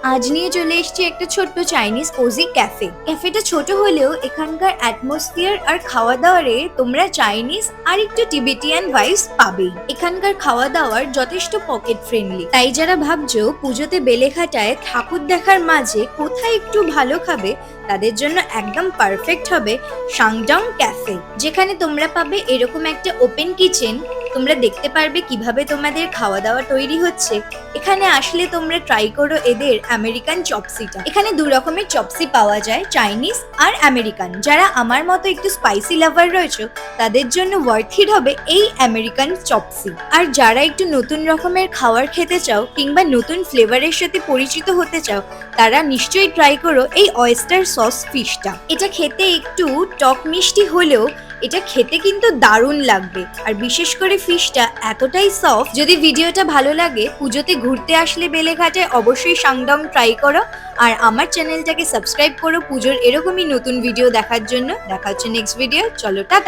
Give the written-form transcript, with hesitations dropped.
আজ নিয়ে চলে এসেছি একটা ছোট্ট চাইনিজ কোজি ক্যাফেটা ছোট হলেও এখানকার অ্যাটমসফিয়ার আর খাওয়া দাওয়ারে তোমরা চাইনিজ আর একটু টিবেটিয়ান ভাইবস পাবেই। এখানকার খাওয়া দাওয়ার যথেষ্ট পকেট ফ্রেন্ডলি, তাই যারা ভাবছো পুজোতে বেলেঘাটায় ঠাকুর দেখার মাঝে কোথায় একটু ভালো খাবে তাদের জন্য একদম পারফেক্ট হবে সাংডং ক্যাফে, যেখানে তোমরা পাবে এরকম একটা ওপেন কিচেন। তোমরা দেখতে পারবে কিভাবে তোমাদের খাওয়া দাওয়া তৈরি হচ্ছে। এখানে আসলে তোমরা ট্রাই করো এদের আমেরিকান চপসিটা। এখানে দু রকমের চপসি পাওয়া যায়, চাইনিজ আর আমেরিকান। যারা আমার মতো একটু স্পাইসি লাভার রয়েছে তাদের জন্য ওয়ার্থ ইট হবে এই আমেরিকান চপসি। আর যারা একটু নতুন রকমের খাবার খেতে চাও কিংবা নতুন ফ্লেভারের সাথে পরিচিত হতে চাও তারা নিশ্চয়ই ট্রাই করো এই অয়েস্টার সস ফিশটা। এটা খেতে একটু টক মিষ্টি হলেও এটা খেতে কিন্তু দারুণ লাগবে। আর বিশেষ করে ফিশটা এতটাই সফট। যদি ভিডিওটা ভালো লাগে, পুজোতে ঘুরতে আসলে বেলেঘাটায় অবশ্যই সাংডং ট্রাই করো। আর আমার চ্যানেলটাকে সাবস্ক্রাইব করো পুজোর এরকমই নতুন ভিডিও দেখার জন্য। দেখা হচ্ছে নেক্সট ভিডিও। চলো টাটা।